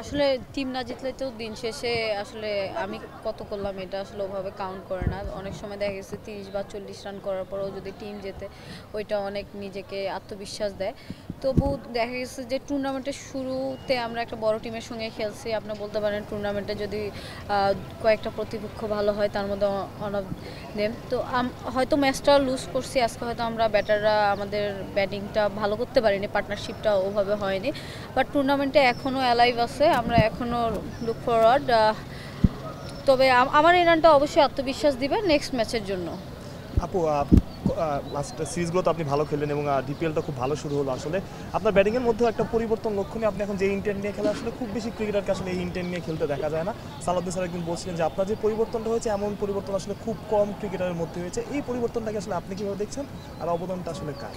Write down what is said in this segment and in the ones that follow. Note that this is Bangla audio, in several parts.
আসলে টিম না জিতলে তো দিন শেষে আসলে আমি কত করলাম এটা আসলে ওভাবে কাউন্ট করে না। অনেক সময় দেখা গেছে 30 বা 40 রান করার পরেও যদি টিম জেতে ওইটা অনেক নিজেকে আত্মবিশ্বাস দেয়। তবু দেখা গেছে যে টুর্নামেন্টের শুরুতে আমরা একটা বড় টিমের সঙ্গে খেলছি। আপনি বলতে পারেন টুর্নামেন্টে যদি কয়েকটা প্রতিপক্ষ ভালো হয় তার মধ্যে অন অফ দেম। তো হয়তো ম্যাচটা লুজ করছি আজকে, হয়তো আমরা ব্যাটাররা আমাদের ব্যাটিংটা ভালো করতে পারিনি, পার্টনারশিপটা ওভাবে হয়নি। বাট টুর্নামেন্টে এখনও অ্যালাইভ আছে, আমরা এখনও লুক ফরওয়ার্ড। তবে আমার এই রানটা অবশ্যই আত্মবিশ্বাস দিবে নেক্সট ম্যাচের জন্য। আপু, লাস্ট সিরিজগুলো তো আপনি ভালো খেললেন এবং ডিপিএলটা খুব ভালো শুরু হলো। আসলে আপনার ব্যাটিংয়ের মধ্যে একটা পরিবর্তন লক্ষণীয়। আপনি এখন যে ইন্টেন্ট নিয়ে খেলা, আসলে খুব বেশি ক্রিকেটারকে আসলে এই ইন্টেন্ট নিয়ে খেলতে দেখা যায় না। সালাউদ্দিন স্যার একদিন বলছিলেন যে আপনার যে পরিবর্তনটা হয়েছে এমন পরিবর্তন আসলে খুব কম ক্রিকেটারের মধ্যে হয়েছে। এই পরিবর্তনটাকে আসলে আপনি কীভাবে দেখছেন, আর অবদানটা আসলে কার?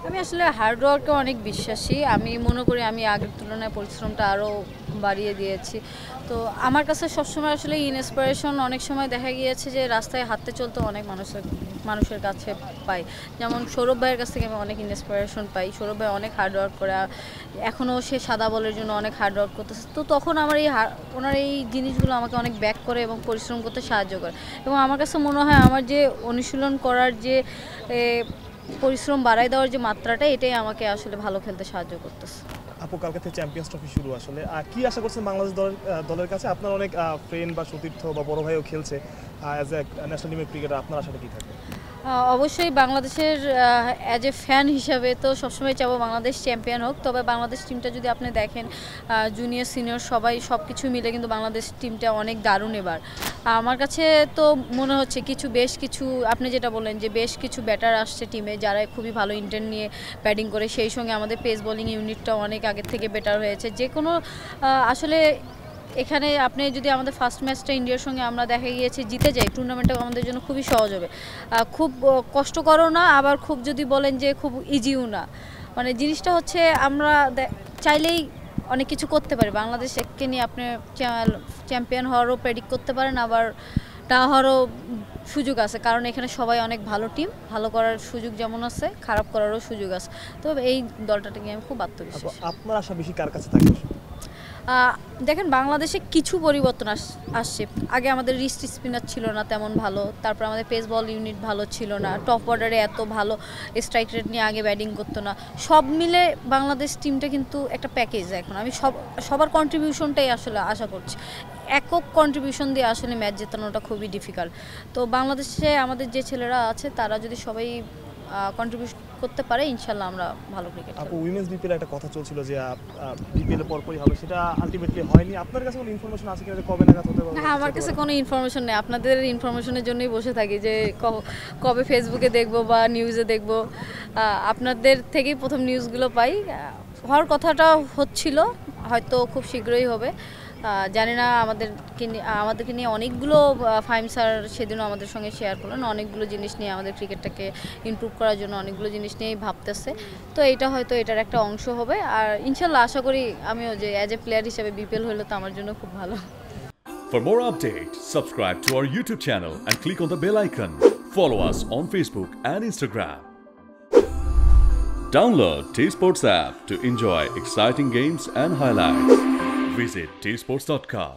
আমি আসলে হার্ডওয়ার্কে অনেক বিশ্বাসী। আমি মনে করি আমি আগের তুলনায় পরিশ্রমটা আরও বাড়িয়ে দিয়েছি। তো আমার কাছে সবসময় আসলে ইন্সপিরেশন অনেক সময় দেখা গিয়েছে যে রাস্তায় হাঁটতে চলতে অনেক মানুষের কাছে পাই। যেমন সৌরভ ভাইয়ের কাছ থেকে আমি অনেক ইন্সপিরেশন পাই। সৌরভ ভাই অনেক হার্ডওয়ার্ক করে, এখনও সে সাদা বলের জন্য অনেক হার্ডওয়ার্ক করতেছে। তো তখন আমার ওনার এই জিনিসগুলো আমাকে অনেক ব্যাক করে এবং পরিশ্রম করতে সাহায্য করে। এবং আমার কাছে মনে হয় আমার যে অনুশীলন করার যে পরিশ্রম বাড়াই দেওয়ার যে মাত্রাটা, এটাই আমাকে আসলে ভালো খেলতে সাহায্য করতেছে। আপু, কালকে থেকে চ্যাম্পিয়ন্স ট্রফি শুরু। আসলে কি আশা করছেন বাংলাদেশ দলের কাছে? আপনার অনেক ফ্রেন্ড বা সতীর্থ বা বড় ভাইও খেলছে অ্যাজ এ ন্যাশনাল টিমের ক্রিকেটার, আপনার আশাটা কী থাকবে? অবশ্যই বাংলাদেশের অ্যাজ এ ফ্যান হিসাবে তো সবসময় চাবো বাংলাদেশ চ্যাম্পিয়ন হোক। তবে বাংলাদেশ টিমটা যদি আপনি দেখেন, জুনিয়র সিনিয়র সব কিছু মিলে কিন্তু বাংলাদেশ টিমটা অনেক দারুণ এবার। আমার কাছে তো মনে হচ্ছে বেশ কিছু আপনি যেটা বললেন যে বেশ কিছু ব্যাটার আসছে টিমে, যারা খুবই ভালো ইন্টেন্ট নিয়ে ব্যাটিং করে। সেই সঙ্গে আমাদের পেস বোলিং ইউনিটটাও অনেক আগের থেকে বেটার হয়েছে। যে কোনো আসলে এখানে আপনি যদি আমাদের ফার্স্ট ম্যাচটা ইন্ডিয়ার সঙ্গে আমরা দেখা গিয়েছে জিতে যাই, টুর্নামেন্টটা আমাদের জন্য খুবই সহজ হবে। খুব কষ্টকরও না, আবার খুব যদি বলেন যে খুব ইজিও না। মানে জিনিসটা হচ্ছে আমরা চাইলেই অনেক কিছু করতে পারি। বাংলাদেশকে নিয়ে আপনি চ্যাম্পিয়ন হওয়ারও প্রেডিক্ট করতে পারেন, আবার না হওয়ারও সুযোগ আছে। কারণ এখানে সবাই অনেক ভালো টিম, ভালো করার সুযোগ যেমন আছে, খারাপ করারও সুযোগ আছে। তো এই দলটাকে নিয়ে আমি খুব আত্মবিশ্বাসী। আপনার আশা বেশি কার কাছে থাকবে? দেখেন, বাংলাদেশে কিছু পরিবর্তন আসছে। আগে আমাদের রিস্ট স্পিনার ছিল না তেমন ভালো, তারপর আমাদের পেস বল ইউনিট ভালো ছিল না, টপ অর্ডারে এত ভালো স্ট্রাইক রেট নিয়ে আগে ব্যাটিং করতো না। সব মিলে বাংলাদেশ টিমটা কিন্তু একটা প্যাকেজ। এখন আমি সবার কন্ট্রিবিউশনটাই আসলে আশা করছি। একক কন্ট্রিবিউশন দিয়ে আসলে ম্যাচ জেতানোটা খুবই ডিফিকাল্ট। তো বাংলাদেশে আমাদের যে ছেলেরা আছে তারা যদি সবাই কন্ট্রিবিউশন করতে পারে, ইনশাল্লাহ আমরা ভালো ক্রিকেট খেলব। আপু, উইমেন্স বিপিএল একটা কথা চলছিল যে বিপিএল পরপরই হবে, সেটা আলটিমেটলি হয়নি। আপনার কাছে কোনো ইনফরমেশন আছে কিনা যে কবে নাগাদ হতে পারে? হ্যাঁ, আমার কাছে কোনো ইনফরমেশন নেই। আপনাদের ইনফরমেশনের জন্যই বসে থাকি যে কবে ফেসবুকে দেখব বা নিউজে দেখব। আপনাদের থেকেই প্রথম নিউজগুলো পাই। কথাটা হচ্ছিল, হয়তো খুব শীঘ্রই হবে। জানি না। আমাদেরকে নিয়ে অনেকগুলো ফাহিম স্যার সেদিনও আমাদের সঙ্গে শেয়ার করলেন, অনেকগুলো জিনিস নিয়ে আমাদের ক্রিকেটটাকে ইমপ্রুভ করার জন্য অনেকগুলো জিনিস নিয়েই ভাবতেছে। তো এইটা হয়তো এটার একটা অংশ হবে। আর ইনশাল্লাহ আশা করি আমিও যে অ্যাজ এ প্লেয়ার হিসেবে বিপিএল হলে তো আমার জন্য খুব ভালো। For more updates, subscribe to our YouTube channel and click on the bell icon. Follow us on Facebook and Instagram. Download T Sports app to enjoy exciting games and highlights. Visit tsports.com.